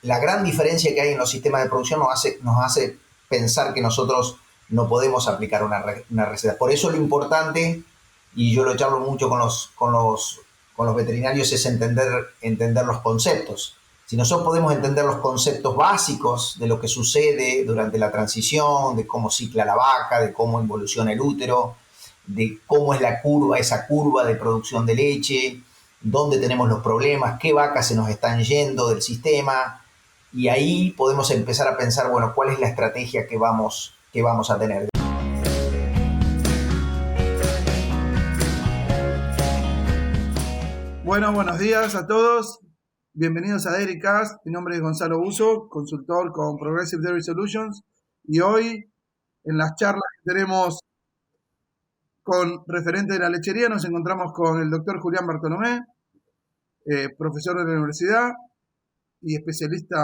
la gran diferencia que hay en los sistemas de producción nos hace pensar que nosotros no podemos aplicar una receta. Por eso lo importante, y yo lo charlo mucho con los veterinarios, es entender los conceptos. Si nosotros podemos entender los conceptos básicos de lo que sucede durante la transición, de cómo cicla la vaca, de cómo evoluciona el útero, de cómo es esa curva de producción de leche, dónde tenemos los problemas, qué vacas se nos están yendo del sistema, y ahí podemos empezar a pensar, bueno, cuál es la estrategia que vamos a tener. Bueno, buenos días a todos. Bienvenidos a DairyCast. Mi nombre es Gonzalo Buzo, consultor con Progressive Dairy Solutions. Y hoy, en las charlas que tenemos con referentes de la lechería, nos encontramos con el doctor Julián Bartolomé, profesor de la universidad y especialista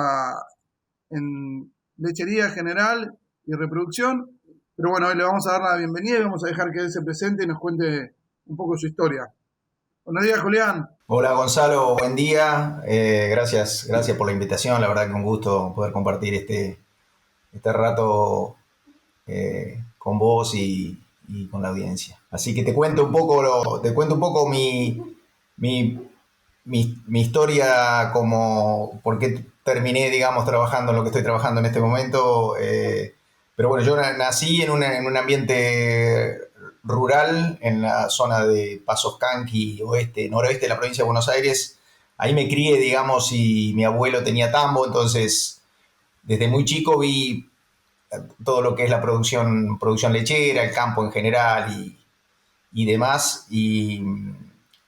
en lechería general y reproducción. Pero bueno, hoy le vamos a dar la bienvenida y vamos a dejar que él se presente y nos cuente un poco su historia. Buenos días, Julián. Hola Gonzalo, buen día. Gracias por la invitación. La verdad que un gusto poder compartir este rato con vos y con la audiencia. Así que te cuento un poco mi historia, como por qué terminé, digamos, trabajando en lo que estoy trabajando en este momento. Pero bueno, yo nací en un ambiente rural en la zona de Pasos Canqui, noroeste de la provincia de Buenos Aires. Ahí me crié, digamos, y mi abuelo tenía tambo, entonces desde muy chico vi todo lo que es la producción lechera, el campo en general y demás. Y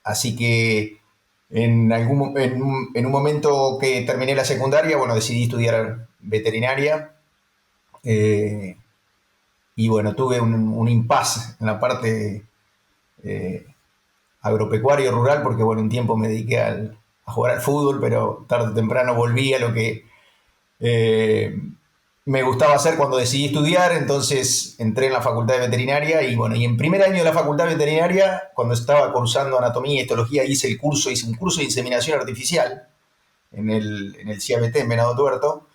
así que en un momento que terminé la secundaria, bueno, decidí estudiar veterinaria. eh, y bueno, tuve un impasse en la parte eh, agropecuario rural, porque bueno, un tiempo me dediqué a jugar al fútbol, pero tarde o temprano volví a lo que eh, me gustaba hacer cuando decidí estudiar. Entonces entré en la facultad de veterinaria y bueno, y en primer año de la facultad de veterinaria, cuando estaba cursando anatomía y histología, hice un curso de inseminación artificial en el CIABT, en Venado Tuerto,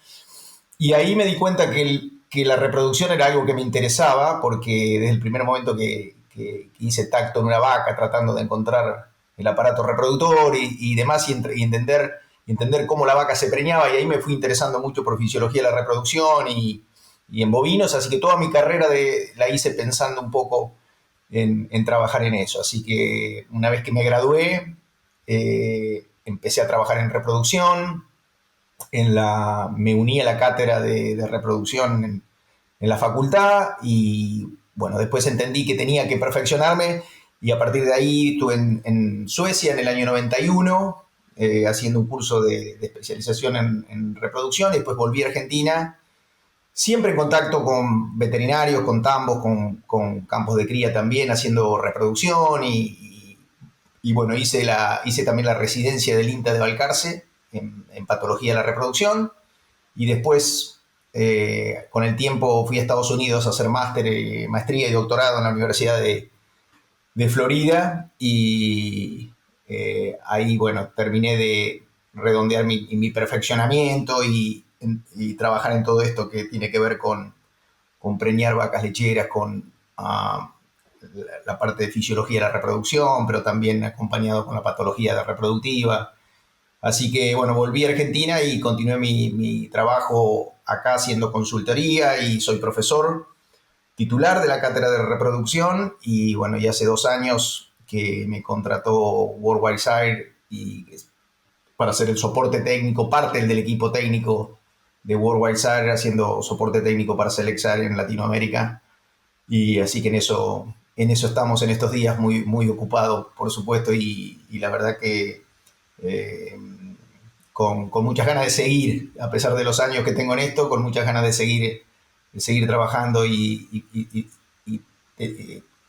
y ahí me di cuenta que la reproducción era algo que me interesaba, porque desde el primer momento que hice tacto en una vaca, tratando de encontrar el aparato reproductor y demás, y entender cómo la vaca se preñaba, y ahí me fui interesando mucho por fisiología de la reproducción y en bovinos, así que toda mi carrera la hice pensando un poco en trabajar en eso. Así que una vez que me gradué, empecé a trabajar en reproducción. Me uní a la cátedra de reproducción en la facultad, y bueno, después entendí que tenía que perfeccionarme, y a partir de ahí estuve en Suecia en el año 91, haciendo un curso de especialización en reproducción, y después volví a Argentina, siempre en contacto con veterinarios, con tambos, con campos de cría también, haciendo reproducción, y bueno, hice también la residencia del INTA de Balcarce en patología de la reproducción, y después, con el tiempo, fui a Estados Unidos a hacer maestría y doctorado en la Universidad de Florida, y ahí, bueno, terminé de redondear mi perfeccionamiento y trabajar en todo esto que tiene que ver con preñar vacas lecheras, con la parte de fisiología de la reproducción, pero también acompañado con la patología reproductiva. Así que bueno, volví a Argentina y continué mi trabajo acá haciendo consultoría, y soy profesor titular de la cátedra de reproducción. Y bueno, ya hace 2 años que me contrató Worldwide Sire para hacer el soporte técnico, parte del equipo técnico de Worldwide Sire, haciendo soporte técnico para Selexar en Latinoamérica. Y así que en eso estamos en estos días, muy, muy ocupados, por supuesto, y la verdad que eh, con muchas ganas de seguir, a pesar de los años que tengo en esto, con muchas ganas de seguir trabajando y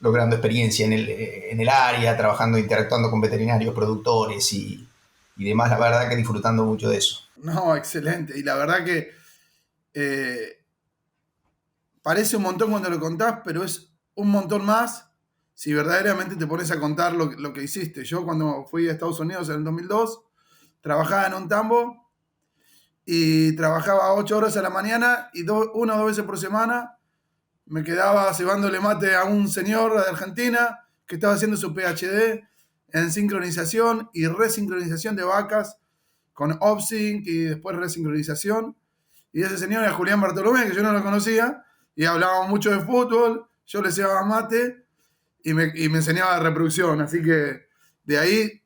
logrando experiencia en el área, trabajando, interactuando con veterinarios, productores y demás. La verdad que disfrutando mucho de eso. No, excelente. Y la verdad que parece un montón cuando lo contás, pero es un montón más si verdaderamente te pones a contar lo que hiciste. Yo cuando fui a Estados Unidos en el 2002, trabajaba en un tambo y trabajaba 8 horas a la mañana y 1 o 2 veces por semana me quedaba cebándole mate a un señor de Argentina que estaba haciendo su PhD en sincronización y resincronización de vacas con OpSync y después resincronización. Y ese señor era Julián Bartolomé, que yo no lo conocía, y hablábamos mucho de fútbol, yo le cebaba mate y me enseñaba de reproducción. Así que de ahí,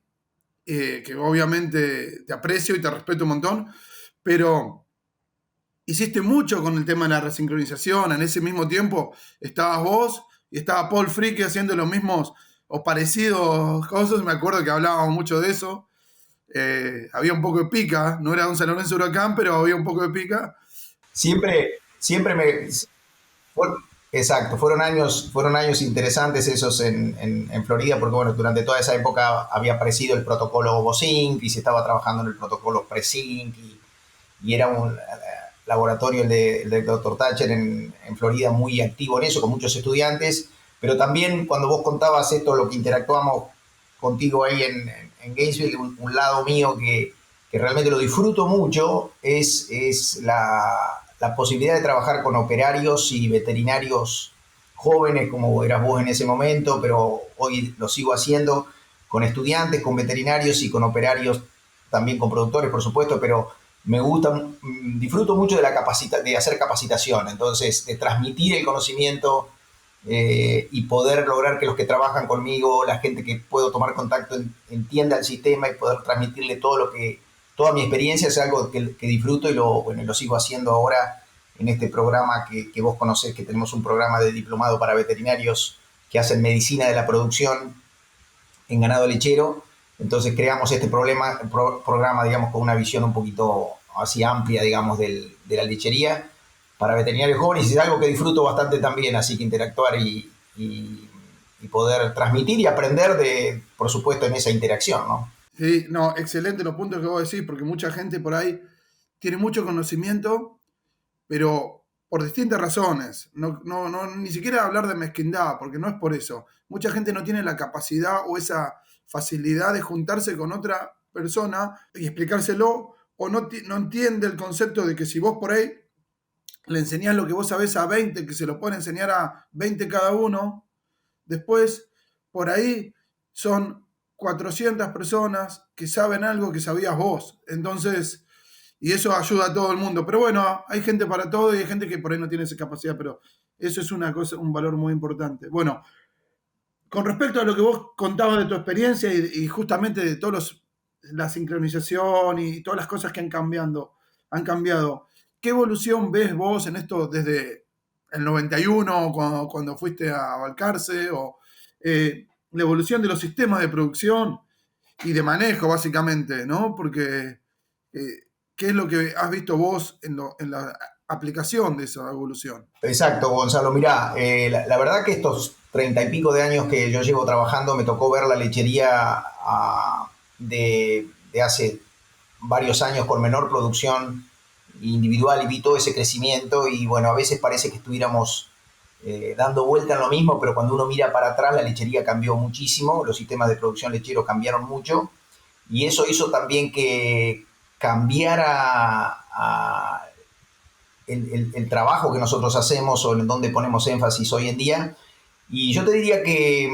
que obviamente te aprecio y te respeto un montón, pero hiciste mucho con el tema de la resincronización. En ese mismo tiempo estabas vos y estaba Paul Fricke haciendo los mismos o parecidos cosas. Me acuerdo que hablábamos mucho de eso. Había un poco de pica, no era un San Lorenzo Huracán, pero había un poco de pica. Siempre Bueno, exacto, fueron años interesantes esos en Florida, porque bueno, durante toda esa época había aparecido el protocolo OVOSync y se estaba trabajando en el protocolo PreSync y era un laboratorio el del Dr. Thatcher en Florida muy activo en eso, con muchos estudiantes, pero también cuando vos contabas esto, lo que interactuamos contigo ahí en Gainesville, un lado mío que realmente lo disfruto mucho es la posibilidad de trabajar con operarios y veterinarios jóvenes, como eras vos en ese momento, pero hoy lo sigo haciendo con estudiantes, con veterinarios y con operarios, también con productores, por supuesto, pero me gusta, disfruto mucho de hacer capacitación, entonces de transmitir el conocimiento y poder lograr que los que trabajan conmigo, la gente que puedo tomar contacto, entienda el sistema y poder transmitirle toda mi experiencia es algo que disfruto y lo sigo haciendo ahora en este programa que vos conocés, que tenemos un programa de diplomado para veterinarios que hacen medicina de la producción en ganado lechero. Entonces creamos este programa, digamos, con una visión un poquito así amplia, digamos, de la lechería para veterinarios jóvenes. Y es algo que disfruto bastante también, así que interactuar y poder transmitir y aprender por supuesto, en esa interacción, ¿no? Sí, no, excelente los puntos que vos decís, porque mucha gente por ahí tiene mucho conocimiento, pero por distintas razones. Ni siquiera hablar de mezquindad, porque no es por eso. Mucha gente no tiene la capacidad o esa facilidad de juntarse con otra persona y explicárselo, o no entiende el concepto de que si vos por ahí le enseñás lo que vos sabés a 20, que se lo pueden enseñar a 20 cada uno, después por ahí son 400 personas que saben algo que sabías vos. Entonces, y eso ayuda a todo el mundo. Pero bueno, hay gente para todo y hay gente que por ahí no tiene esa capacidad, pero eso es una cosa, un valor muy importante. Bueno, con respecto a lo que vos contabas de tu experiencia y justamente de todos la sincronización y todas las cosas que han cambiado, ¿qué evolución ves vos en esto desde el 91, cuando fuiste a Balcarce, o la evolución de los sistemas de producción y de manejo, básicamente, ¿no? Porque, ¿qué es lo que has visto vos en la aplicación de esa evolución? Exacto, Gonzalo. Mirá, la verdad que estos 30 y pico de años que yo llevo trabajando me tocó ver la lechería de hace varios años con menor producción individual y vi todo ese crecimiento y bueno, a veces parece que estuviéramos dando vuelta en lo mismo, pero cuando uno mira para atrás la lechería cambió muchísimo, los sistemas de producción lechero cambiaron mucho y eso hizo también que cambiara el trabajo que nosotros hacemos o en donde ponemos énfasis hoy en día. Y yo te diría que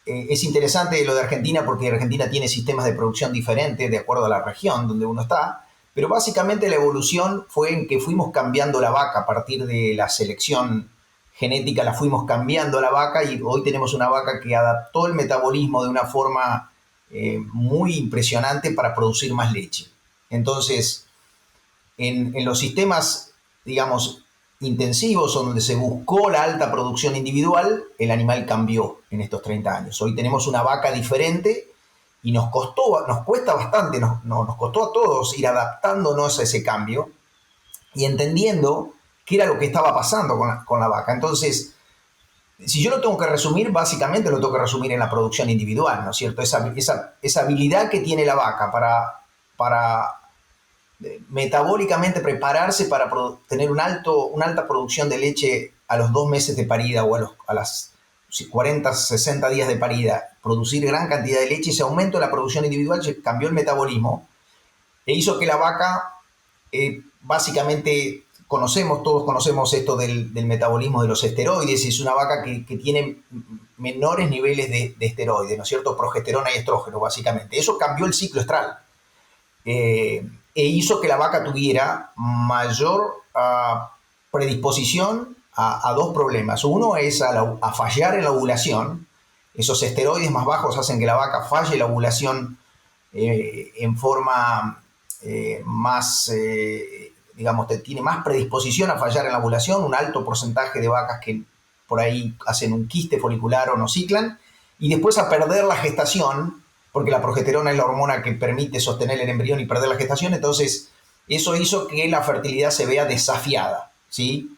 es interesante lo de Argentina porque Argentina tiene sistemas de producción diferentes de acuerdo a la región donde uno está, pero básicamente la evolución fue en que fuimos cambiando la vaca a partir de la selección genética, la fuimos cambiando a la vaca y hoy tenemos una vaca que adaptó el metabolismo de una forma muy impresionante para producir más leche. Entonces, en los sistemas, digamos, intensivos o donde se buscó la alta producción individual, el animal cambió en estos 30 años. Hoy tenemos una vaca diferente y nos cuesta bastante, nos costó a todos ir adaptándonos a ese cambio y entendiendo qué era lo que estaba pasando con la vaca. Entonces, si yo lo tengo que resumir, básicamente lo tengo que resumir en la producción individual, ¿no es cierto? Esa habilidad que tiene la vaca para metabólicamente prepararse para tener una alta producción de leche a los 2 meses de parida o a las 40, 60 días de parida, producir gran cantidad de leche, ese aumento de la producción individual cambió el metabolismo e hizo que la vaca básicamente todos conocemos esto del metabolismo de los esteroides. Es una vaca que tiene menores niveles de esteroides, ¿no es cierto? Progesterona y estrógeno, básicamente. Eso cambió el ciclo estral e hizo que la vaca tuviera mayor predisposición a dos problemas. Uno es a fallar en la ovulación. Esos esteroides más bajos hacen que la vaca falle la ovulación en forma más, digamos, tiene más predisposición a fallar en la ovulación. Un alto porcentaje de vacas que por ahí hacen un quiste folicular o no ciclan. Y después a perder la gestación, porque la progesterona es la hormona que permite sostener el embrión y perder la gestación. Entonces, eso hizo que la fertilidad se vea desafiada, ¿sí?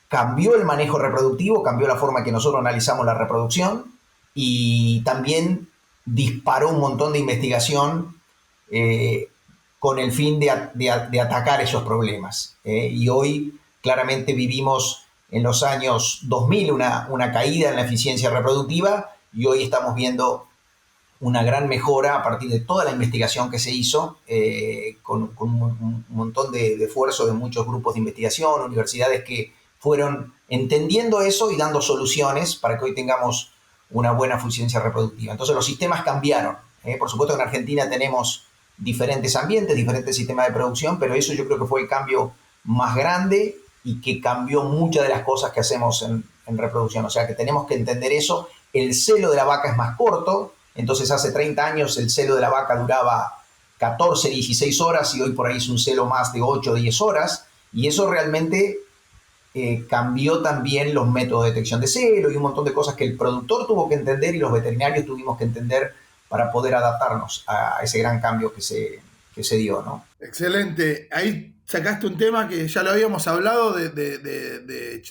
Cambió el manejo reproductivo, cambió la forma que nosotros analizamos la reproducción y también disparó un montón de investigación con el fin de atacar esos problemas. Y hoy claramente vivimos en los años 2000 una caída en la eficiencia reproductiva y hoy estamos viendo una gran mejora a partir de toda la investigación que se hizo, con un montón de esfuerzo de muchos grupos de investigación, universidades que fueron entendiendo eso y dando soluciones para que hoy tengamos una buena eficiencia reproductiva. Entonces los sistemas cambiaron. Por supuesto que en Argentina tenemos diferentes ambientes, diferentes sistemas de producción, pero eso yo creo que fue el cambio más grande y que cambió muchas de las cosas que hacemos en reproducción. O sea que tenemos que entender eso. El celo de la vaca es más corto. Entonces hace 30 años el celo de la vaca duraba 14, 16 horas y hoy por ahí es un celo más de 8 o 10 horas. Y eso realmente cambió también los métodos de detección de celo y un montón de cosas que el productor tuvo que entender y los veterinarios tuvimos que entender para poder adaptarnos a ese gran cambio que se dio, ¿no? Excelente. Ahí sacaste un tema que ya lo habíamos hablado de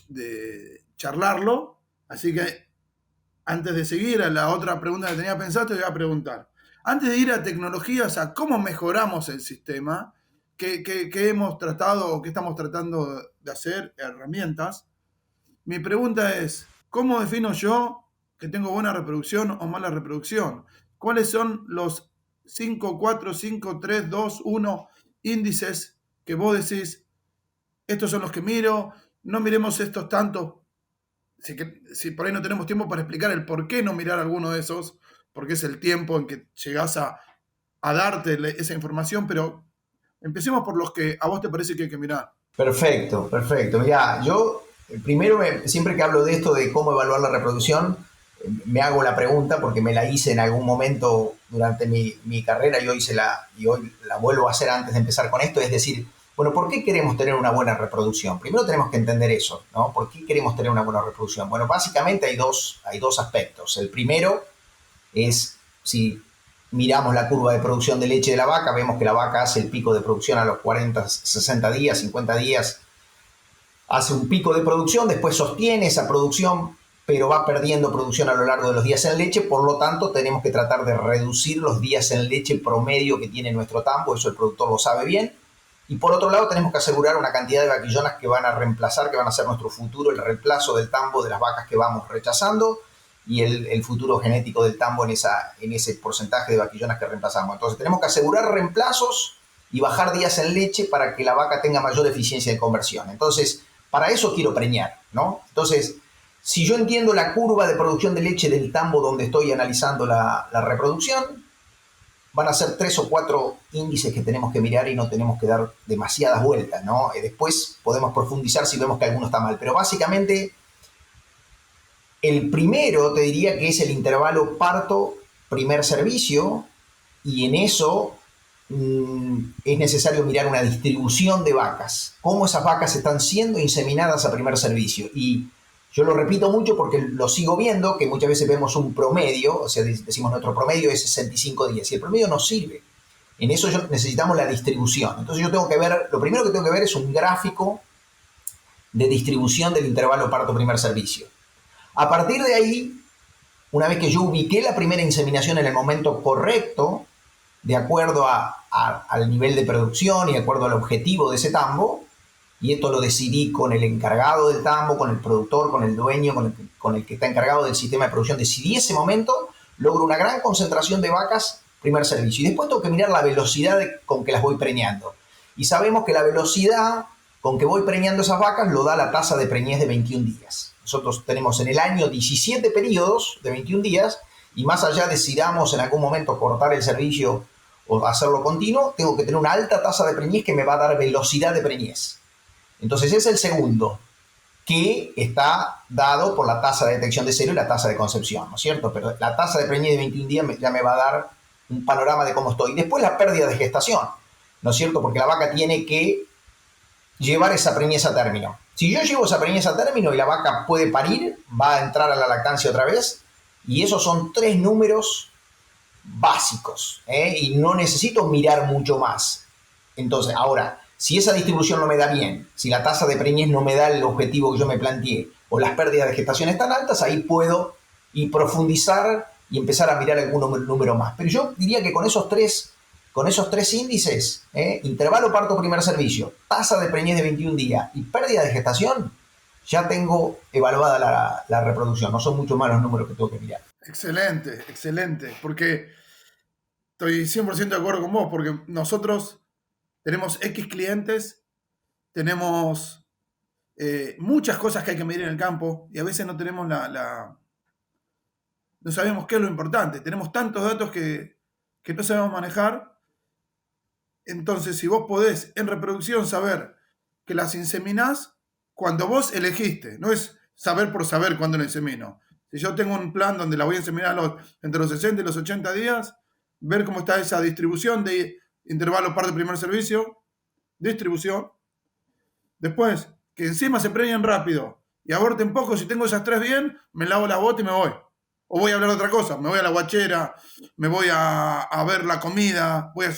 charlarlo. Así que antes de seguir a la otra pregunta que tenía pensado, te voy a preguntar. Antes de ir a tecnologías, a cómo mejoramos el sistema, que hemos tratado o que estamos tratando de hacer, herramientas, mi pregunta es, ¿cómo defino yo que tengo buena reproducción o mala reproducción? ¿Cuáles son los 5, 4, 5, 3, 2, 1 índices que vos decís, estos son los que miro, no miremos estos tantos? Si por ahí no tenemos tiempo para explicar el por qué no mirar alguno de esos, porque es el tiempo en que llegás a darte esa información, pero empecemos por los que a vos te parece que hay que mirar. Perfecto, perfecto. Mirá, yo primero, siempre que hablo de esto, de cómo evaluar la reproducción, me hago la pregunta porque me la hice en algún momento durante mi carrera y hoy la vuelvo a hacer antes de empezar con esto, es decir, bueno, ¿por qué queremos tener una buena reproducción? Primero tenemos que entender eso, ¿no? ¿Por qué queremos tener una buena reproducción? Bueno, básicamente hay dos aspectos. El primero es, si miramos la curva de producción de leche de la vaca, vemos que la vaca hace el pico de producción a los 40, 60 días, 50 días, hace un pico de producción, después sostiene esa producción, pero va perdiendo producción a lo largo de los días en leche, por lo tanto tenemos que tratar de reducir los días en leche promedio que tiene nuestro tambo, eso el productor lo sabe bien. Y por otro lado tenemos que asegurar una cantidad de vaquillonas que van a reemplazar, que van a ser nuestro futuro, el reemplazo del tambo de las vacas que vamos rechazando y el futuro genético del tambo en ese porcentaje de vaquillonas que reemplazamos. Entonces tenemos que asegurar reemplazos y bajar días en leche para que la vaca tenga mayor eficiencia de conversión. Entonces, para eso quiero preñar, ¿no? Entonces, si yo entiendo la curva de producción de leche del tambo donde estoy analizando la reproducción, van a ser 3 o 4 índices que tenemos que mirar y no tenemos que dar demasiadas vueltas, ¿no? Después podemos profundizar si vemos que alguno está mal, pero básicamente el primero te diría que es el intervalo parto-primer servicio y en eso es necesario mirar una distribución de vacas, cómo esas vacas están siendo inseminadas a primer servicio. Y yo lo repito mucho porque lo sigo viendo, que muchas veces vemos un promedio, o sea, decimos nuestro promedio es 65 días, y el promedio no sirve. En eso necesitamos la distribución. Entonces yo tengo que ver, lo primero que tengo que ver es un gráfico de distribución del intervalo parto-primer servicio. A partir de ahí, una vez que yo ubiqué la primera inseminación en el momento correcto, de acuerdo al nivel de producción y de acuerdo al objetivo de ese tambo, y esto lo decidí con el encargado del tambo, con el productor, con el dueño, con el que está encargado del sistema de producción. Decidí ese momento, logro una gran concentración de vacas, primer servicio. Y después tengo que mirar la velocidad con que las voy preñando. Y sabemos que la velocidad con que voy preñando esas vacas lo da la tasa de preñez de 21 días. Nosotros tenemos en el año 17 periodos de 21 días y más allá decidamos en algún momento cortar el servicio o hacerlo continuo, tengo que tener una alta tasa de preñez que me va a dar velocidad de preñez. Entonces es el segundo, que está dado por la tasa de detección de celo y la tasa de concepción, ¿no es cierto? Pero la tasa de preñez de 21 días ya me va a dar un panorama de cómo estoy. Después la pérdida de gestación, ¿no es cierto? Porque la vaca tiene que llevar esa preñez a término. Si yo llevo esa preñez a término y la vaca puede parir, va a entrar a la lactancia otra vez, y esos son 3 números básicos, y no necesito mirar mucho más. Entonces, ahora, si esa distribución no me da bien, si la tasa de preñez no me da el objetivo que yo me planteé, o las pérdidas de gestación están altas, ahí puedo y profundizar y empezar a mirar algún número más. Pero yo diría que con esos tres índices, intervalo parto primer servicio, tasa de preñez de 21 días y pérdida de gestación, ya tengo evaluada la reproducción. No son mucho más los números que tengo que mirar. Excelente, excelente, porque estoy 100% de acuerdo con vos, porque nosotros tenemos X clientes, tenemos muchas cosas que hay que medir en el campo y a veces no tenemos no sabemos qué es lo importante. Tenemos tantos datos que no sabemos manejar. Entonces, si vos podés en reproducción saber que las inseminás cuando vos elegiste, no es saber por saber cuándo la insemino. Si yo tengo un plan donde la voy a inseminar entre los 60 y los 80 días, ver cómo está esa distribución de intervalo par de primer servicio, distribución. Después, que encima se preñen rápido y aborten poco, si tengo esas 3 bien, me lavo la bota y me voy. O voy a hablar de otra cosa, me voy a la guachera, me voy a ver la comida, voy a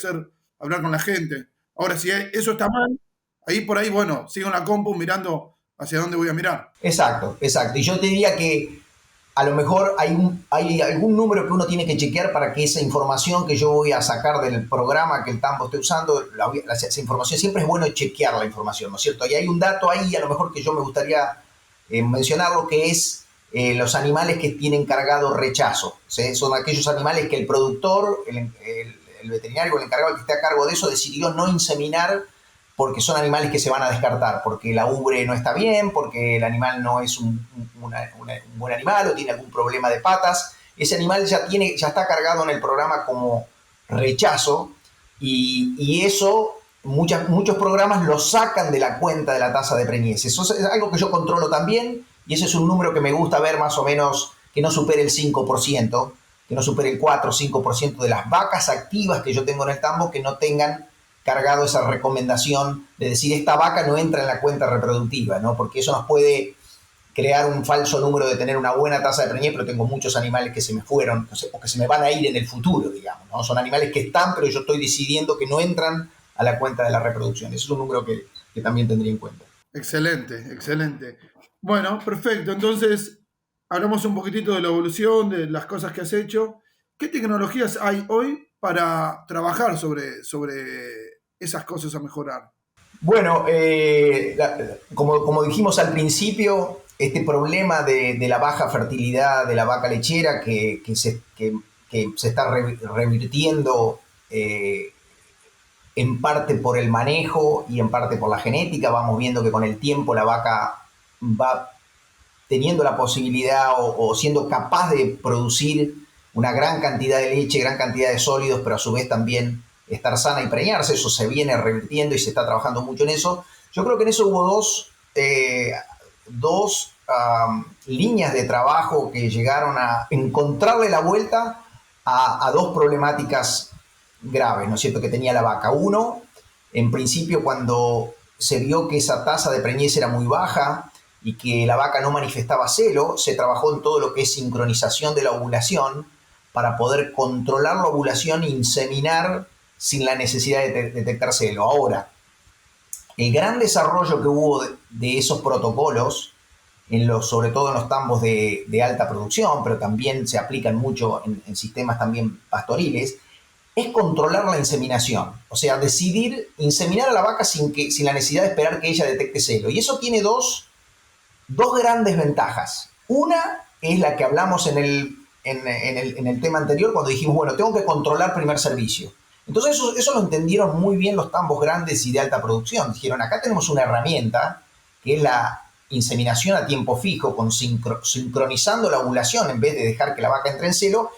hablar con la gente. Ahora, si eso está mal, ahí por ahí, bueno, sigo en la compu mirando hacia dónde voy a mirar. Exacto, exacto. Y yo te diría que a lo mejor hay algún número que uno tiene que chequear para que esa información que yo voy a sacar del programa que el tambo esté usando, esa información, siempre es bueno chequear la información, ¿no es cierto? Y hay un dato ahí a lo mejor que yo me gustaría mencionarlo, que es los animales que tienen cargado rechazo. ¿Sí? Son aquellos animales que el productor, el veterinario, el encargado, el que esté a cargo de eso, decidió no inseminar porque son animales que se van a descartar, porque la ubre no está bien, porque el animal no es un buen animal o tiene algún problema de patas. Ese animal ya está cargado en el programa como rechazo y eso muchos programas lo sacan de la cuenta de la tasa de preñez. Eso es algo que yo controlo también y ese es un número que me gusta ver más o menos que no supere el 5%, que no supere el 4 o 5% de las vacas activas que yo tengo en el tambo que no tengan cargado esa recomendación de decir esta vaca no entra en la cuenta reproductiva, ¿no? Porque eso nos puede crear un falso número de tener una buena tasa de preñez, pero tengo muchos animales que se me fueron, o que se me van a ir en el futuro, digamos, ¿no? Son animales que están, pero yo estoy decidiendo que no entran a la cuenta de la reproducción. Ese es un número que también tendría en cuenta. Excelente, excelente. Bueno, perfecto. Entonces, hablamos un poquitito de la evolución, de las cosas que has hecho. ¿Qué tecnologías hay hoy para trabajar sobre esas cosas a mejorar? Bueno, como dijimos al principio, este problema de la baja fertilidad de la vaca lechera que se está revirtiendo en parte por el manejo y en parte por la genética. Vamos viendo que con el tiempo la vaca va teniendo la posibilidad o siendo capaz de producir una gran cantidad de leche, gran cantidad de sólidos, pero a su vez también estar sana y preñarse. Eso se viene revirtiendo y se está trabajando mucho en eso. Yo creo que en eso hubo dos líneas de trabajo que llegaron a encontrarle la vuelta a dos problemáticas graves, ¿no es cierto?, que tenía la vaca. Uno, en principio, cuando se vio que esa tasa de preñez era muy baja y que la vaca no manifestaba celo, se trabajó en todo lo que es sincronización de la ovulación para poder controlar la ovulación e inseminar sin la necesidad de detectar celo. Ahora, el gran desarrollo que hubo de esos protocolos, sobre todo en los tambos de alta producción, pero también se aplican mucho en sistemas también pastoriles, es controlar la inseminación. O sea, decidir inseminar a la vaca sin la necesidad de esperar que ella detecte celo. Y eso tiene dos grandes ventajas. Una es la que hablamos en el tema anterior cuando dijimos, bueno, tengo que controlar primer servicio. Entonces eso lo entendieron muy bien los tambos grandes y de alta producción. Dijeron, acá tenemos una herramienta que es la inseminación a tiempo fijo, con sincronizando la ovulación en vez de dejar que la vaca entre en celo,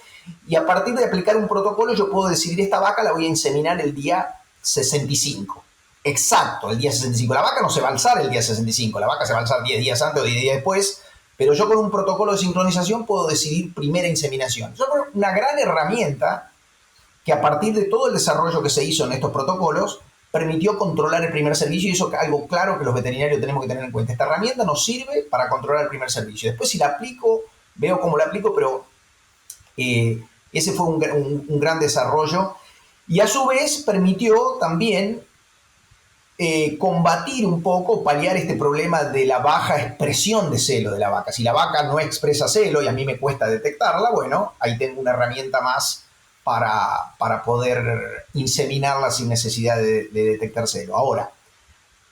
y a partir de aplicar un protocolo yo puedo decidir, esta vaca la voy a inseminar el día 65. Exacto, el día 65. La vaca no se va a alzar el día 65, la vaca se va a alzar 10 días antes o 10 días después, pero yo con un protocolo de sincronización puedo decidir primera inseminación. Es una gran herramienta que a partir de todo el desarrollo que se hizo en estos protocolos, permitió controlar el primer servicio, y eso es algo claro que los veterinarios tenemos que tener en cuenta. Esta herramienta nos sirve para controlar el primer servicio. Después si la aplico, veo cómo la aplico, pero ese fue un gran desarrollo. Y a su vez permitió también combatir un poco, paliar este problema de la baja expresión de celo de la vaca. Si la vaca no expresa celo y a mí me cuesta detectarla, bueno, ahí tengo una herramienta más para poder inseminarla sin necesidad de detectar celo. Ahora,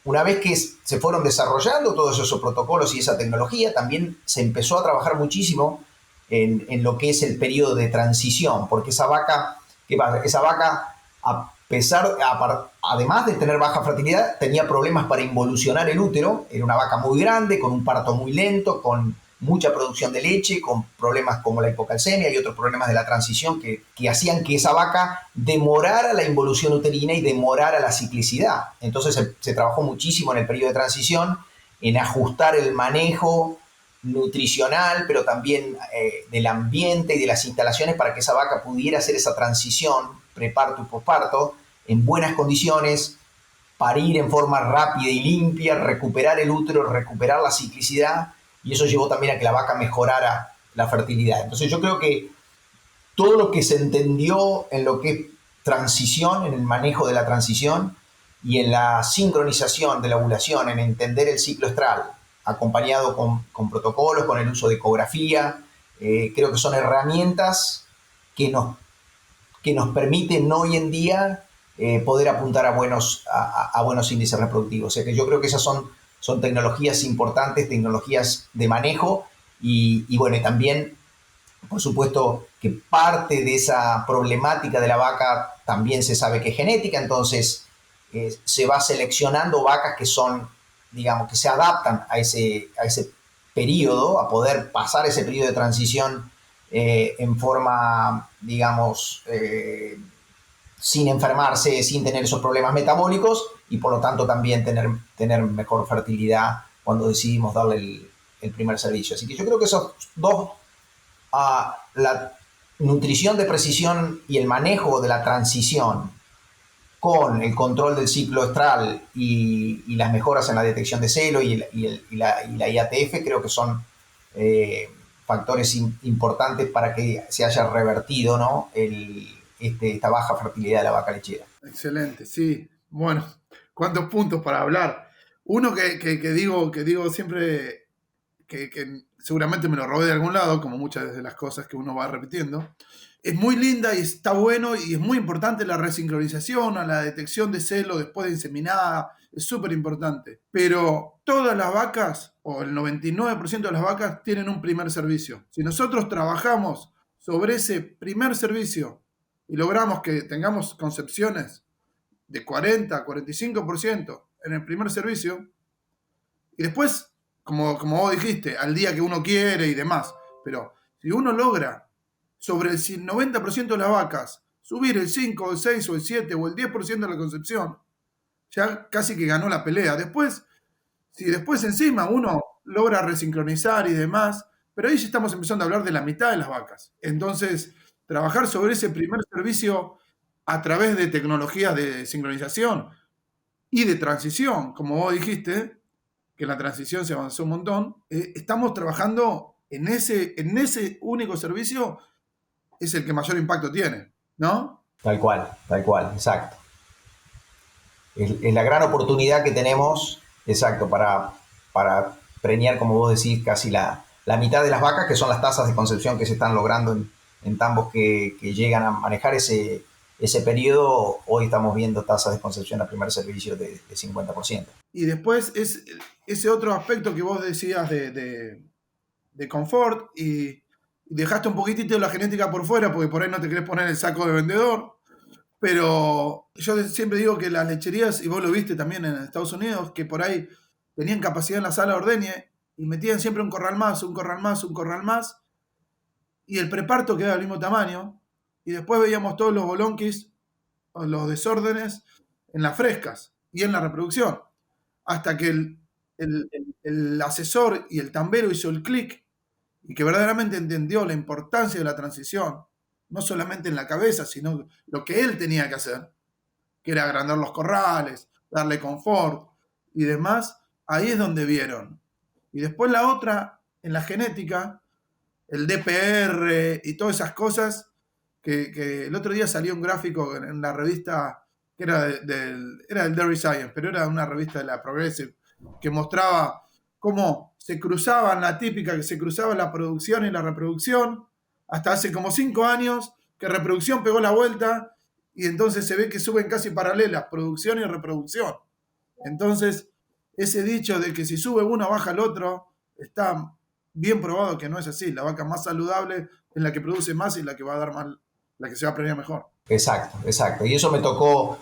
una vez que se fueron desarrollando todos esos protocolos y esa tecnología, también se empezó a trabajar muchísimo en lo que es el periodo de transición, porque esa vaca, ¿qué pasa? Esa vaca, además de tener baja fertilidad, tenía problemas para involucionar el útero. Era una vaca muy grande, con un parto muy lento, con mucha producción de leche, con problemas como la hipocalcemia y otros problemas de la transición que hacían que esa vaca demorara la involución uterina y demorara la ciclicidad. Entonces se trabajó muchísimo en el periodo de transición en ajustar el manejo nutricional, pero también del ambiente y de las instalaciones para que esa vaca pudiera hacer esa transición preparto y posparto en buenas condiciones, parir en forma rápida y limpia, recuperar el útero, recuperar la ciclicidad, y eso llevó también a que la vaca mejorara la fertilidad. Entonces yo creo que todo lo que se entendió en lo que es transición, en el manejo de la transición y en la sincronización de la ovulación, en entender el ciclo estral, acompañado con protocolos, con el uso de ecografía, creo que son herramientas que nos permiten hoy en día poder apuntar a buenos índices reproductivos. O sea que yo creo que esas son tecnologías importantes, tecnologías de manejo, y bueno, y también, por supuesto, que parte de esa problemática de la vaca también se sabe que es genética. Entonces se va seleccionando vacas que son, digamos, que se adaptan a ese periodo, a poder pasar ese periodo de transición en forma, digamos, sin enfermarse, sin tener esos problemas metabólicos, y por lo tanto también tener mejor fertilidad cuando decidimos darle el primer servicio. Así que yo creo que esos dos, la nutrición de precisión y el manejo de la transición con el control del ciclo estral y las mejoras en la detección de celo y la IATF, creo que son factores importantes para que se haya revertido, ¿no?, esta baja fertilidad de la vaca lechera. Excelente, sí. Bueno, ¿cuántos puntos para hablar? Uno que digo siempre, que seguramente me lo robé de algún lado, como muchas de las cosas que uno va repitiendo. Es muy linda y está bueno, y es muy importante la resincronización, a la detección de celo después de inseminada, es súper importante. Pero todas las vacas, o el 99% de las vacas, tienen un primer servicio. Si nosotros trabajamos sobre ese primer servicio y logramos que tengamos concepciones de 40 a 45% en el primer servicio, y después, como vos dijiste, al día que uno quiere y demás, pero si uno logra sobre el 90% de las vacas subir el 5, el 6 o el 7 o el 10% de la concepción, ya casi que ganó la pelea. Después, si después encima uno logra resincronizar y demás, pero ahí ya estamos empezando a hablar de la mitad de las vacas. Entonces, trabajar sobre ese primer servicio a través de tecnologías de sincronización y de transición, como vos dijiste, que en la transición se avanzó un montón, estamos trabajando en ese único servicio, es el que mayor impacto tiene, ¿no? Tal cual, exacto. Es la gran oportunidad que tenemos, exacto, para preñar, como vos decís, casi la mitad de las vacas, que son las tasas de concepción que se están logrando en tambos que llegan a manejar ese periodo. Hoy estamos viendo tasas de concepción a primer servicio de 50%. Y después es ese otro aspecto que vos decías de confort, y dejaste un poquitito la genética por fuera porque por ahí no te querés poner el saco de vendedor, Pero yo siempre digo que las lecherías, y vos lo viste también en Estados Unidos, que por ahí tenían capacidad en la sala de ordeñe y metían siempre un corral más, un corral más, un corral más, y el preparto quedaba del mismo tamaño, y después veíamos todos los bolonquis, o los desórdenes, en las frescas y en la reproducción, hasta que el asesor y el tambero hizo el clic y que verdaderamente entendió la importancia de la transición, no solamente en la cabeza, sino lo que él tenía que hacer, que era agrandar los corrales, darle confort y demás, ahí es donde vieron. Y después la otra, en la genética, el DPR y todas esas cosas, que el otro día salió un gráfico en la revista que era del Dairy Science, pero era una revista de la Progressive, que mostraba cómo se cruzaban, la típica que se cruzaba la producción y la reproducción, hasta hace como 5 años, que reproducción pegó la vuelta y entonces se ve que suben casi paralelas, producción y reproducción. Entonces, ese dicho de que si sube uno baja el otro, está bien probado que no es así. La vaca más saludable es la que produce más y la que va a dar más, la que se va a premiar mejor. Exacto, exacto. Y eso me tocó,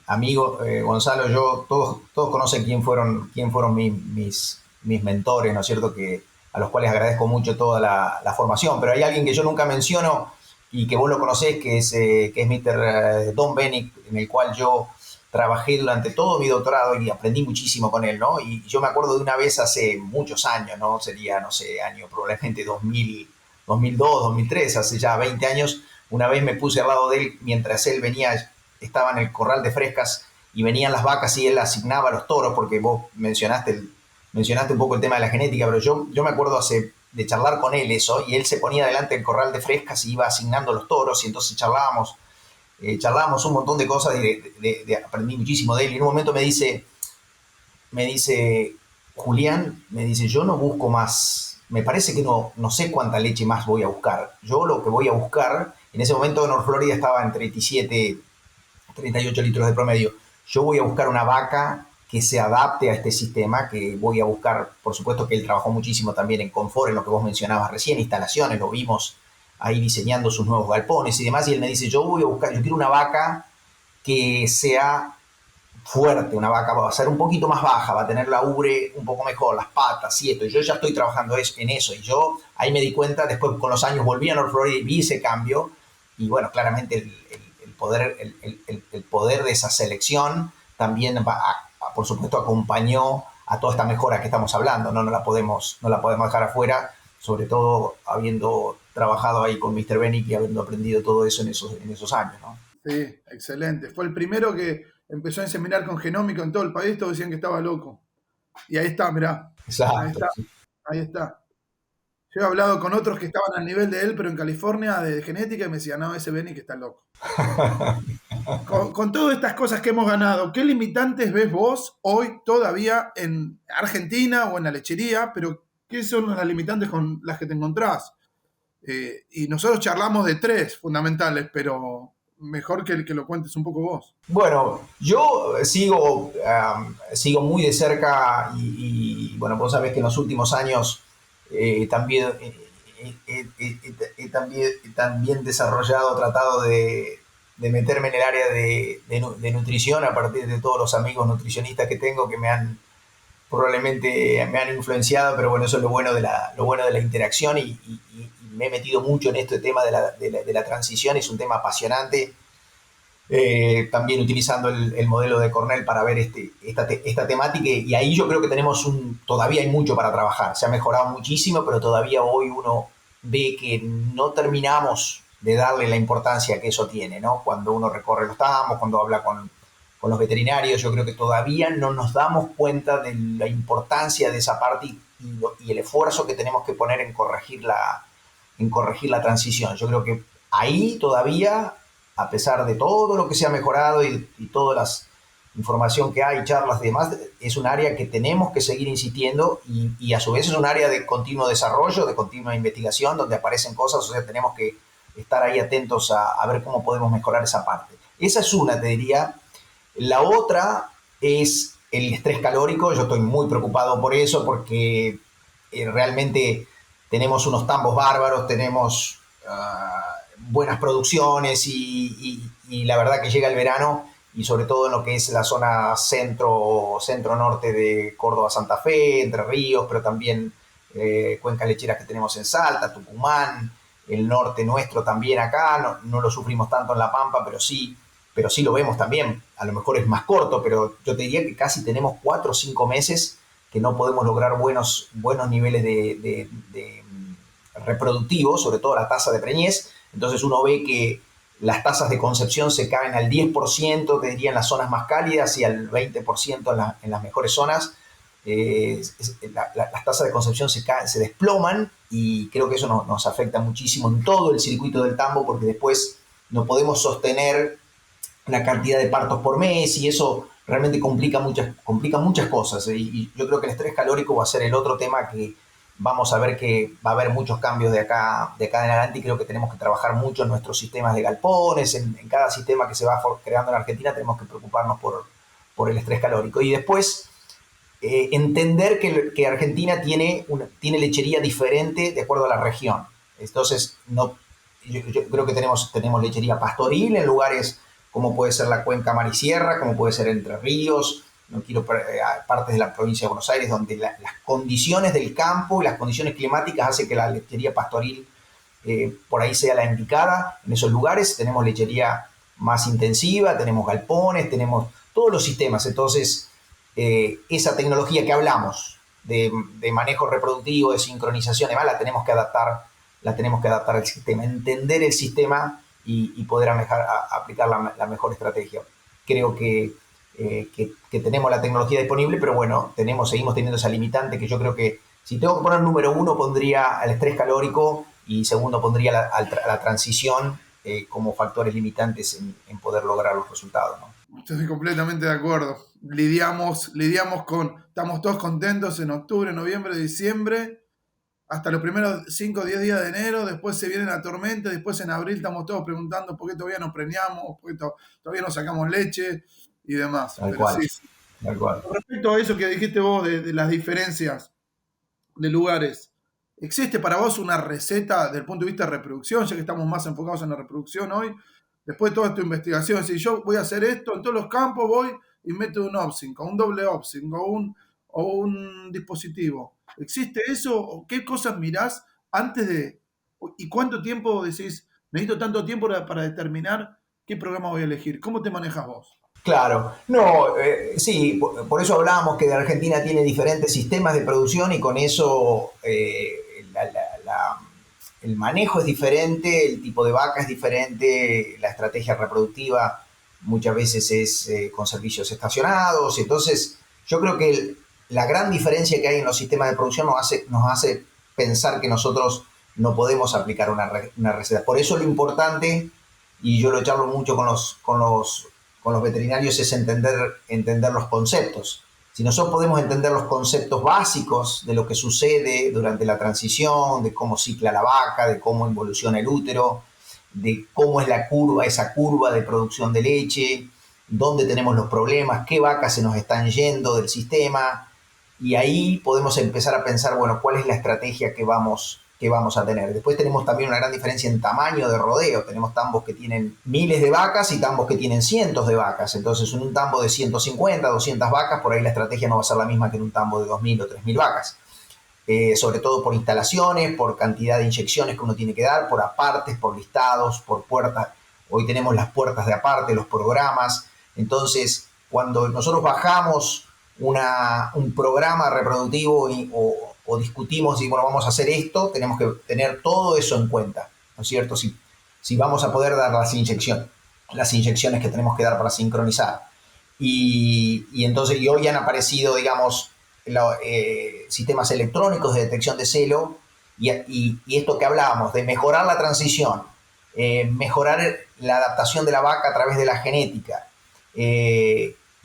amigo Gonzalo, todos conocen quién fueron mis mentores, ¿no es cierto? A los cuales agradezco mucho toda la formación, pero hay alguien que yo nunca menciono y que vos lo conocés, que es Mr. Don Benick, en el cual yo trabajé durante todo mi doctorado y aprendí muchísimo con él, ¿no? Y yo me acuerdo de una vez hace muchos años, ¿no? Sería, no sé, año probablemente 2000, 2002, 2003, hace ya 20 años. Una vez me puse al lado de él mientras él venía, estaba en el corral de frescas y venían las vacas y él asignaba a los toros, porque vos mencionaste un poco el tema de la genética, pero yo me acuerdo de charlar con él eso, y él se ponía delante del corral de frescas y iba asignando los toros, y entonces charlábamos un montón de cosas y aprendí muchísimo de él. Y en un momento me dice, Julián, me dice, yo no busco más, me parece que no sé cuánta leche más voy a buscar. Yo lo que voy a buscar, en ese momento North Florida estaba en 37, 38 litros de promedio. Yo voy a buscar una vaca que se adapte a este sistema, que voy a buscar, por supuesto que él trabajó muchísimo también en confort, en lo que vos mencionabas recién, instalaciones, lo vimos ahí diseñando sus nuevos galpones y demás, y él me dice, yo quiero una vaca que sea fuerte, una vaca va a ser un poquito más baja, va a tener la ubre un poco mejor, las patas y esto. Y yo ya estoy trabajando en eso. Y yo ahí me di cuenta, después con los años volví a North Florida y vi ese cambio. Y bueno, claramente el poder de esa selección también, por supuesto, acompañó a toda esta mejora que estamos hablando. No la podemos dejar afuera, sobre todo habiendo trabajado ahí con Mr. Benick y habiendo aprendido todo eso en esos años, ¿no? Sí, excelente. Fue el primero que empezó a inseminar con genómico en todo el país, todos decían que estaba loco. Y ahí está, mirá. Ahí Exacto. está, ahí está. Yo he hablado con otros que estaban al nivel de él, pero en California, de genética, y me decían, no, ese Benny que está loco. Con todas estas cosas que hemos ganado, ¿qué limitantes ves vos hoy todavía en Argentina o en la lechería? Pero, ¿qué son las limitantes con las que te encontrás? Y nosotros charlamos de 3 fundamentales, pero mejor que lo cuentes un poco vos. Bueno, yo sigo muy de cerca y, bueno, vos sabés que en los últimos años también he también desarrollado, tratado de meterme en el área de nutrición a partir de todos los amigos nutricionistas que tengo que probablemente me han influenciado, pero bueno, eso es lo bueno de la interacción y me he metido mucho en este tema de la transición. Es un tema apasionante, también utilizando el modelo de Cornell para ver esta temática, y ahí yo creo que todavía hay mucho para trabajar. Se ha mejorado muchísimo, pero todavía hoy uno ve que no terminamos de darle la importancia que eso tiene, ¿no? Cuando uno recorre los tamos, cuando habla con los veterinarios, yo creo que todavía no nos damos cuenta de la importancia de esa parte y el esfuerzo que tenemos que poner en corregir la transición. Yo creo que ahí todavía, a pesar de todo lo que se ha mejorado y toda la información que hay, charlas y demás, es un área que tenemos que seguir insistiendo y a su vez es un área de continuo desarrollo, de continua investigación, donde aparecen cosas, o sea, tenemos que estar ahí atentos a ver cómo podemos mejorar esa parte. Esa es una, te diría. La otra es el estrés calórico. Yo estoy muy preocupado por eso porque realmente tenemos unos tambos bárbaros, tenemos buenas producciones y la verdad que llega el verano y sobre todo en lo que es la zona centro-norte de Córdoba, Santa Fe, Entre Ríos, pero también cuencas lecheras que tenemos en Salta, Tucumán, el norte nuestro también acá, no lo sufrimos tanto en La Pampa, pero sí lo vemos también. A lo mejor es más corto, pero yo te diría que casi tenemos 4 o 5 meses que no podemos lograr buenos niveles de reproductivos, sobre todo la tasa de preñez. Entonces uno ve que las tasas de concepción se caen al 10%, te diría, en las zonas más cálidas y al 20% en las mejores zonas. Las tasas de concepción se desploman y creo que eso nos afecta muchísimo en todo el circuito del tambo porque después no podemos sostener la cantidad de partos por mes y eso realmente complica muchas cosas. Y yo creo que el estrés calórico va a ser el otro tema que vamos a ver que va a haber muchos cambios de acá en adelante y creo que tenemos que trabajar mucho en nuestros sistemas de galpones, en cada sistema que se va creando en Argentina tenemos que preocuparnos por el estrés calórico. Y después entender que Argentina tiene lechería diferente de acuerdo a la región. Entonces, yo creo que tenemos lechería pastoril en lugares como puede ser la cuenca Mar y Sierra, como puede ser Entre Ríos, no quiero partes de la provincia de Buenos Aires, donde las condiciones del campo y las condiciones climáticas hacen que la lechería pastoril por ahí sea la indicada. En esos lugares tenemos lechería más intensiva, tenemos galpones, tenemos todos los sistemas. Entonces, esa tecnología que hablamos de manejo reproductivo, de sincronización, además la tenemos que adaptar al sistema, entender el sistema y poder aplicar la mejor estrategia. Creo que tenemos la tecnología disponible, pero bueno, seguimos teniendo esa limitante que yo creo que si tengo que poner número uno pondría el estrés calórico y segundo pondría la transición como factores limitantes en poder lograr los resultados, ¿no? Estoy completamente de acuerdo. Estamos todos contentos en octubre, noviembre, diciembre, hasta los primeros 5 o 10 días de enero, después se viene la tormenta, después en abril estamos todos preguntando por qué todavía no preñamos, por qué todavía no sacamos leche y demás. Tal Pero cual, sí. tal cual. Con respecto a eso que dijiste vos de las diferencias de lugares, ¿existe para vos una receta desde el punto de vista de reproducción, ya que estamos más enfocados en la reproducción hoy? Después de toda esta investigación, si yo voy a hacer esto, en todos los campos voy y meto un OpSync, o un doble OpSync, o un dispositivo. ¿Existe eso? ¿O qué cosas mirás antes de...? ¿Y cuánto tiempo decís, necesito tanto tiempo para determinar qué programa voy a elegir? ¿Cómo te manejas vos? Claro, no, sí, por eso hablábamos que Argentina tiene diferentes sistemas de producción y con eso el manejo es diferente, el tipo de vaca es diferente, la estrategia reproductiva muchas veces es con servicios estacionados, entonces yo creo que la gran diferencia que hay en los sistemas de producción nos hace pensar que nosotros no podemos aplicar una receta. Por eso lo importante, y yo lo charlo mucho con los veterinarios, es entender los conceptos. Si nosotros podemos entender los conceptos básicos de lo que sucede durante la transición, de cómo cicla la vaca, de cómo evoluciona el útero, de cómo es esa curva de producción de leche, dónde tenemos los problemas, qué vacas se nos están yendo del sistema, y ahí podemos empezar a pensar, bueno, cuál es la estrategia que vamos a tener. Después tenemos también una gran diferencia en tamaño de rodeo. Tenemos tambos que tienen miles de vacas y tambos que tienen cientos de vacas. Entonces, en un tambo de 150, 200 vacas, por ahí la estrategia no va a ser la misma que en un tambo de 2.000 o 3.000 vacas. Sobre todo por instalaciones, por cantidad de inyecciones que uno tiene que dar, por apartes, por listados, por puertas. Hoy tenemos las puertas de aparte, los programas. Entonces, cuando nosotros bajamos un programa reproductivo o discutimos y bueno, vamos a hacer esto, tenemos que tener todo eso en cuenta, ¿no es cierto? Si vamos a poder dar las inyecciones que tenemos que dar para sincronizar. Y entonces hoy han aparecido, digamos, sistemas electrónicos de detección de celo y esto que hablábamos, de mejorar la transición, mejorar la adaptación de la vaca a través de la genética,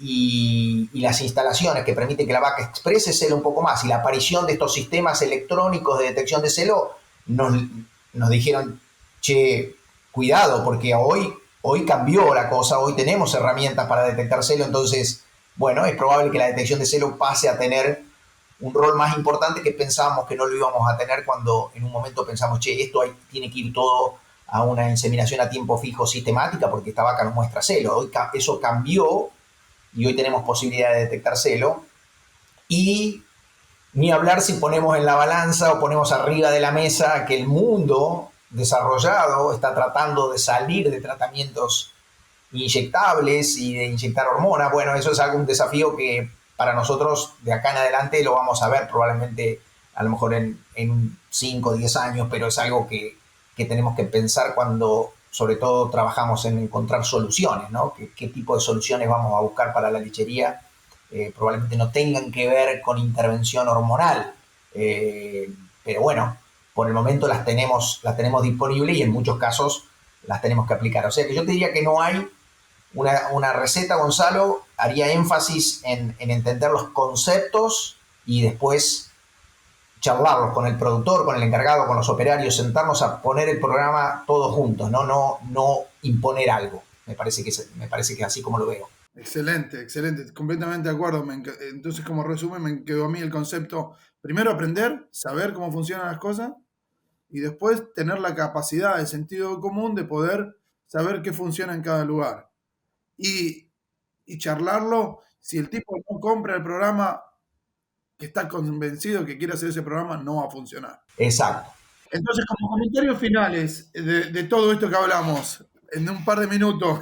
y las instalaciones que permiten que la vaca exprese celo un poco más y la aparición de estos sistemas electrónicos de detección de celo nos dijeron, che, cuidado, porque hoy cambió la cosa, hoy tenemos herramientas para detectar celo, entonces, bueno, es probable que la detección de celo pase a tener un rol más importante que pensábamos que no lo íbamos a tener cuando en un momento pensamos, che, esto tiene que ir todo a una inseminación a tiempo fijo sistemática porque esta vaca no muestra celo. Hoy eso cambió y hoy tenemos posibilidad de detectar celo. Y ni hablar si ponemos en la balanza o ponemos arriba de la mesa que el mundo desarrollado está tratando de salir de tratamientos inyectables y de inyectar hormonas. Bueno, eso es un desafío que para nosotros de acá en adelante lo vamos a ver probablemente a lo mejor en 5 o 10 años, pero es algo que tenemos que pensar cuando sobre todo trabajamos en encontrar soluciones, ¿no? ¿Qué tipo de soluciones vamos a buscar para la lechería? Probablemente no tengan que ver con intervención hormonal, pero bueno, por el momento las tenemos disponibles y en muchos casos las tenemos que aplicar. O sea que yo te diría que no hay una receta, Gonzalo, haría énfasis en entender los conceptos y después charlarlos con el productor, con el encargado, con los operarios, sentarnos a poner el programa todos juntos, no imponer algo. Me parece que es así como lo veo. Excelente, excelente, completamente de acuerdo. Entonces, como resumen, me quedó a mí el concepto, primero aprender, saber cómo funcionan las cosas y después tener la capacidad, el sentido común de poder saber qué funciona en cada lugar. Y, y charlarlo, si el tipo no compra el programa, que está convencido que quiere hacer ese programa, no va a funcionar. Exacto. Entonces, como comentarios finales de todo esto que hablamos, en un par de minutos,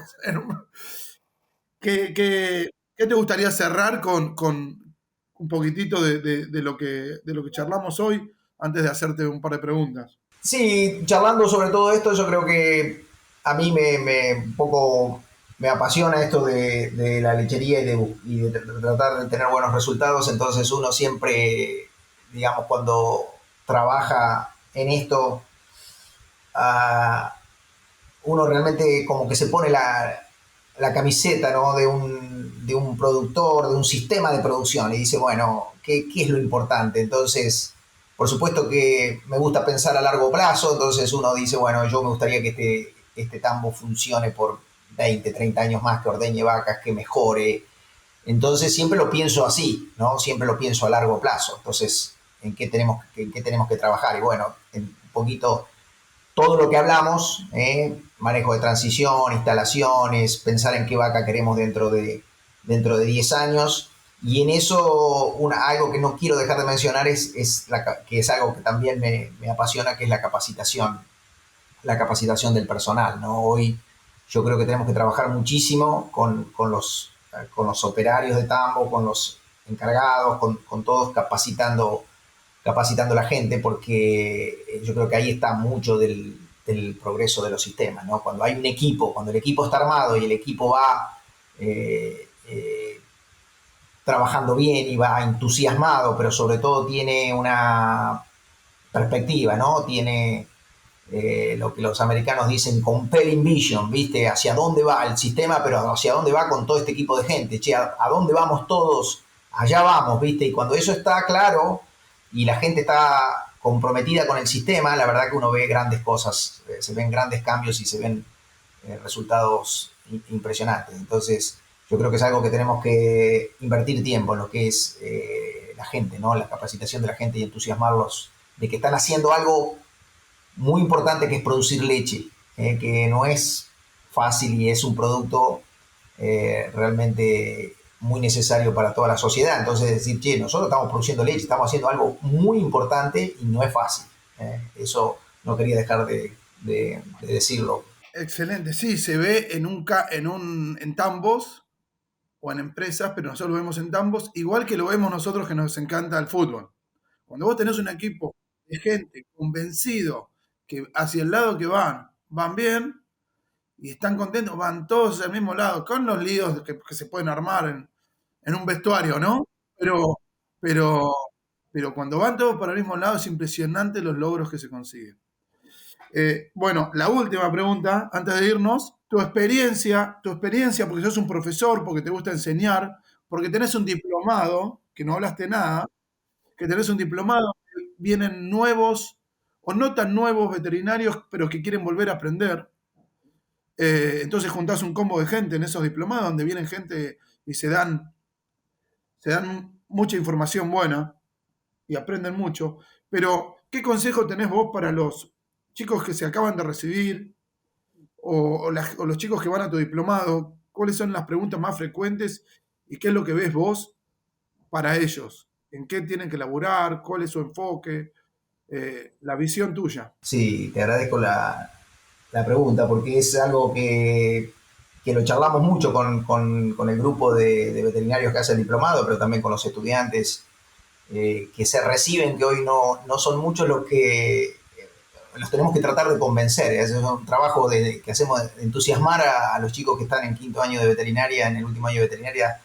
¿qué te gustaría cerrar con un poquitito de lo que charlamos hoy antes de hacerte un par de preguntas? Sí, charlando sobre todo esto, yo creo que a mí un poco me apasiona esto de la lechería y de tratar de tener buenos resultados. Entonces uno siempre, digamos, cuando trabaja en esto, uh, uno realmente como que se pone la camiseta, ¿no? de un productor, de un sistema de producción y dice, bueno, ¿qué es lo importante? Entonces, por supuesto que me gusta pensar a largo plazo, entonces uno dice, bueno, yo me gustaría que este tambo funcione por 20, 30 años más, que ordeñe vacas, que mejore. Entonces siempre lo pienso así, ¿no? Siempre lo pienso a largo plazo. Entonces, ¿en qué tenemos que trabajar? Y bueno, en un poquito todo lo que hablamos, manejo de transición, instalaciones, pensar en qué vaca queremos dentro de 10 años. Y en eso, algo que no quiero dejar de mencionar que es algo que también me apasiona, que es la capacitación del personal, ¿no? Hoy yo creo que tenemos que trabajar muchísimo con los operarios de tambo, con los encargados, con todos capacitando a la gente, porque yo creo que ahí está mucho del progreso de los sistemas, ¿no? Cuando hay un equipo, cuando el equipo está armado y el equipo va trabajando bien y va entusiasmado, pero sobre todo tiene una perspectiva, ¿no? Tiene lo que los americanos dicen compelling vision, ¿viste? Hacia dónde va el sistema, pero hacia dónde va con todo este equipo de gente. Che, ¿a dónde vamos todos? Allá vamos, ¿viste? Y cuando eso está claro y la gente está comprometida con el sistema, la verdad que uno ve grandes cosas, se ven grandes cambios y se ven resultados impresionantes. Entonces, yo creo que es algo que tenemos que invertir tiempo en lo que es la gente, ¿no? La capacitación de la gente y entusiasmarlos de que están haciendo algo muy importante, que es producir leche, que no es fácil y es un producto realmente muy necesario para toda la sociedad. Entonces decir, che, nosotros estamos produciendo leche, estamos haciendo algo muy importante y no es fácil. Eso no quería dejar de decirlo. Excelente, sí, se ve en tambos o en empresas, pero nosotros lo vemos en tambos, igual que lo vemos nosotros que nos encanta el fútbol. Cuando vos tenés un equipo de gente convencido que hacia el lado que van bien y están contentos, van todos al mismo lado, con los líos que se pueden armar en un vestuario, ¿no? Pero, pero, pero cuando van todos para el mismo lado es impresionante los logros que se consiguen. Bueno, la última pregunta, antes de irnos, tu experiencia, porque sos un profesor, porque te gusta enseñar, porque tenés un diplomado, que no hablaste nada, que tenés un diplomado, que vienen nuevos o no tan nuevos veterinarios, pero que quieren volver a aprender. Entonces juntás un combo de gente en esos diplomados donde vienen gente y se dan mucha información buena y aprenden mucho. Pero, ¿qué consejo tenés vos para los chicos que se acaban de recibir, o los chicos que van a tu diplomado, cuáles son las preguntas más frecuentes y qué es lo que ves vos para ellos, en qué tienen que laburar, cuál es su enfoque, la visión tuya. Sí, te agradezco la pregunta porque es algo que lo charlamos mucho con el grupo de veterinarios que hace el diplomado, pero también con los estudiantes que se reciben, que hoy no son muchos los que los tenemos que tratar de convencer. Es un trabajo que hacemos de entusiasmar a los chicos que están en quinto año de veterinaria, en el último año de veterinaria,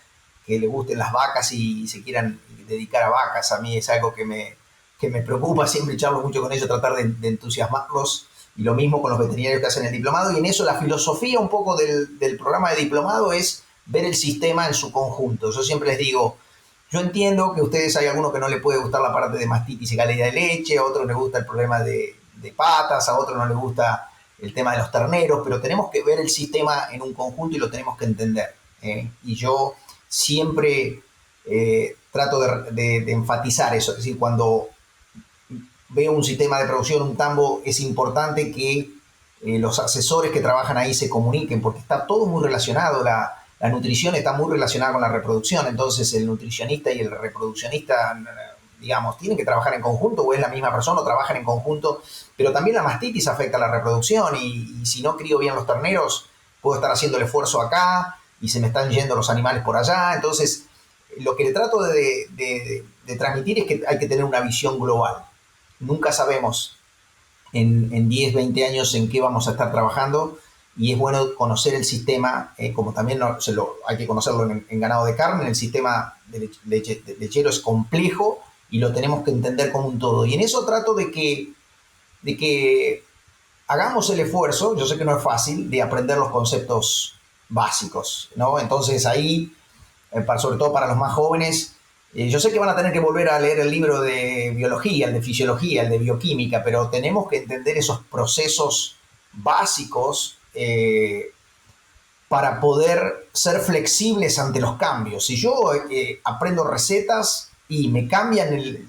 que les gusten las vacas y se quieran dedicar a vacas. A mí es algo que me preocupa, siempre charlo mucho con ellos, tratar de entusiasmarlos. Y lo mismo con los veterinarios que hacen el diplomado. Y en eso la filosofía un poco del programa de diplomado es ver el sistema en su conjunto. Yo siempre les digo, yo entiendo que a ustedes hay algunos que no les puede gustar la parte de mastitis y calidad de leche, a otros les gusta el problema de patas, a otros no les gusta el tema de los terneros, pero tenemos que ver el sistema en un conjunto y lo tenemos que entender. Y yo siempre trato de enfatizar eso, es decir, cuando veo un sistema de producción, un tambo, es importante que los asesores que trabajan ahí se comuniquen, porque está todo muy relacionado, la nutrición está muy relacionada con la reproducción, entonces el nutricionista y el reproduccionista, digamos, tienen que trabajar en conjunto, o es la misma persona, o trabajan en conjunto, pero también la mastitis afecta a la reproducción, y si no crío bien los terneros, puedo estar haciendo el esfuerzo acá, y se me están yendo los animales por allá, entonces lo que le trato de transmitir es que hay que tener una visión global. Nunca sabemos en 10, 20 años en qué vamos a estar trabajando y es bueno conocer el sistema, como también hay que conocerlo en ganado de carne, el sistema de lechero es complejo y lo tenemos que entender como un todo. Y en eso trato de que hagamos el esfuerzo, yo sé que no es fácil, de aprender los conceptos básicos, ¿no? Entonces ahí, sobre todo para los más jóvenes, yo sé que van a tener que volver a leer el libro de biología, el de fisiología, el de bioquímica, pero tenemos que entender esos procesos básicos para poder ser flexibles ante los cambios. Si yo aprendo recetas y me cambia el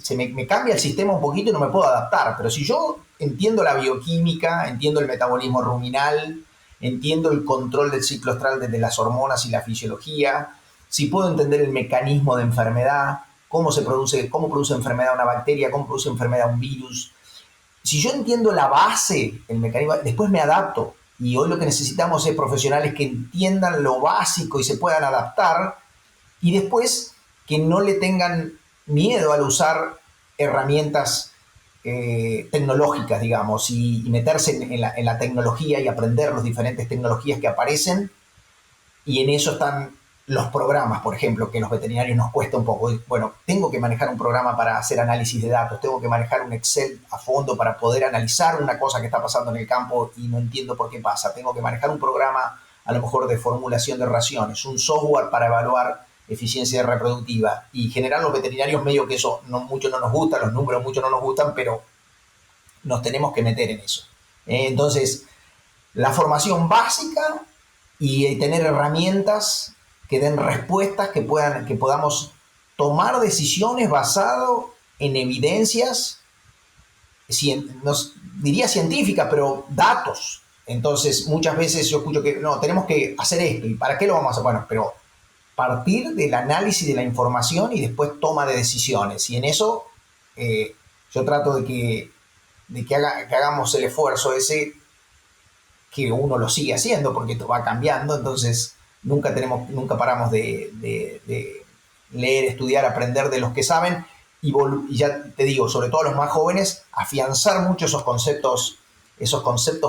sistema un poquito y no me puedo adaptar, pero si yo entiendo la bioquímica, entiendo el metabolismo ruminal, entiendo el control del ciclo estral desde las hormonas y la fisiología, si puedo entender el mecanismo de enfermedad, cómo produce enfermedad una bacteria, cómo produce enfermedad un virus. Si yo entiendo la base, el mecanismo, después me adapto. Y hoy lo que necesitamos es profesionales que entiendan lo básico y se puedan adaptar. Y después que no le tengan miedo al usar herramientas tecnológicas, digamos, y meterse en la tecnología y aprender las diferentes tecnologías que aparecen y en eso están los programas, por ejemplo, que los veterinarios nos cuesta un poco. Bueno, tengo que manejar un programa para hacer análisis de datos, tengo que manejar un Excel a fondo para poder analizar una cosa que está pasando en el campo y no entiendo por qué pasa. Tengo que manejar un programa a lo mejor de formulación de raciones, un software para evaluar eficiencia reproductiva. Y en general los veterinarios medio que eso mucho no nos gusta, los números mucho no nos gustan, pero nos tenemos que meter en eso. Entonces, la formación básica y tener herramientas que den respuestas que podamos tomar decisiones basado en evidencias, diría científicas, pero datos. Entonces, muchas veces yo escucho que no, tenemos que hacer esto. ¿Y para qué lo vamos a hacer? Bueno, pero partir del análisis de la información y después toma de decisiones. Y en eso yo trato que hagamos el esfuerzo ese que uno lo sigue haciendo porque esto va cambiando, entonces nunca paramos de leer, estudiar, aprender de los que saben y ya te digo, sobre todo los más jóvenes, afianzar mucho esos conceptos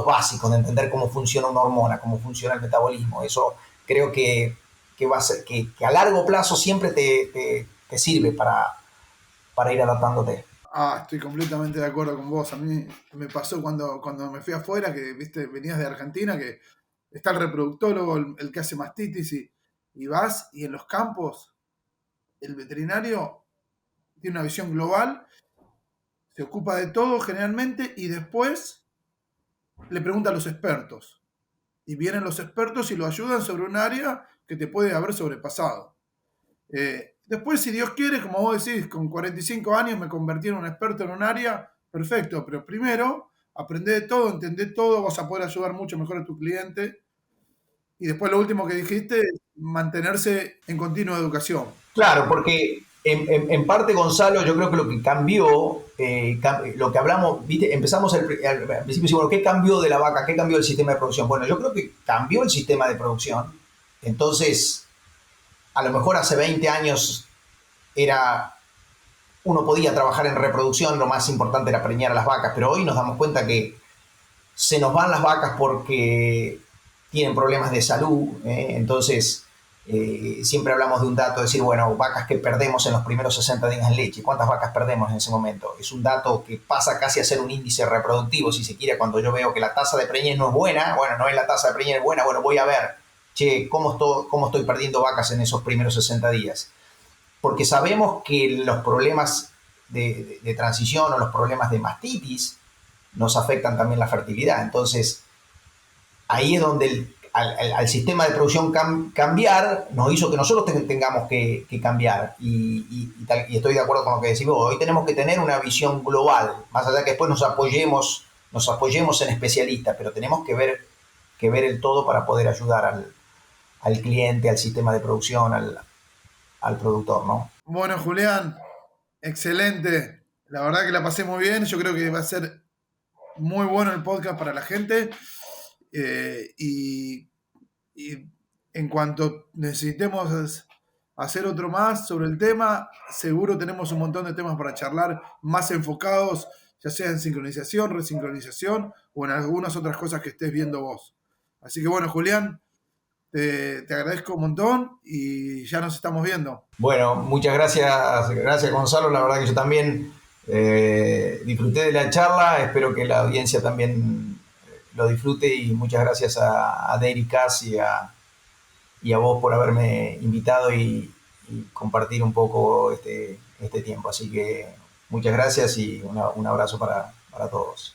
básicos de entender cómo funciona una hormona, cómo funciona el metabolismo. Eso creo que va a ser, que a largo plazo siempre te sirve para ir adaptándote. Estoy completamente de acuerdo con vos. A mí me pasó cuando me fui afuera, que viste, venías de Argentina, que está el reproductólogo, el que hace mastitis, y vas, y en los campos, el veterinario tiene una visión global, se ocupa de todo generalmente, y después le pregunta a los expertos. Y vienen los expertos y lo ayudan sobre un área que te puede haber sobrepasado. Después, si Dios quiere, como vos decís, con 45 años me convertí en un experto en un área, perfecto, pero primero aprendé de todo, entendé todo, vas a poder ayudar mucho mejor a tu cliente. Y después lo último que dijiste es mantenerse en continua educación. Claro, porque en parte, Gonzalo, yo creo que lo que cambió, lo que hablamos, ¿viste? Empezamos al principio, bueno, ¿qué cambió de la vaca? ¿Qué cambió del sistema de producción? Bueno, yo creo que cambió el sistema de producción. Entonces, a lo mejor hace 20 años era, uno podía trabajar en reproducción, lo más importante era preñar a las vacas, pero hoy nos damos cuenta que se nos van las vacas porque tienen problemas de salud, entonces siempre hablamos de un dato, decir, bueno, vacas que perdemos en los primeros 60 días en leche, ¿cuántas vacas perdemos en ese momento? Es un dato que pasa casi a ser un índice reproductivo, si se quiere, cuando yo veo que la tasa de preñez no es buena, bueno, no es la tasa de preñez buena, bueno, voy a ver, che, cómo estoy perdiendo vacas en esos primeros 60 días. Porque sabemos que los problemas de transición o los problemas de mastitis nos afectan también la fertilidad. Entonces, ahí es donde al sistema de producción cambiar nos hizo que nosotros tengamos que cambiar. Y estoy de acuerdo con lo que decís vos. Hoy tenemos que tener una visión global, más allá que después nos apoyemos en especialistas, pero tenemos que ver el todo para poder ayudar al cliente, al sistema de producción, al productor, ¿no? Bueno, Julián, excelente. La verdad que la pasé muy bien. Yo creo que va a ser muy bueno el podcast para la gente. Y en cuanto necesitemos hacer otro más sobre el tema, seguro tenemos un montón de temas para charlar más enfocados, ya sea en sincronización, resincronización o en algunas otras cosas que estés viendo vos. Así que bueno, Julián, te agradezco un montón y ya nos estamos viendo. Bueno, muchas gracias Gonzalo. La verdad que yo también disfruté de la charla. Espero que la audiencia también lo disfrute y muchas gracias a Dairy Cass y a vos por haberme invitado y compartir un poco este tiempo. Así que muchas gracias y un abrazo para todos.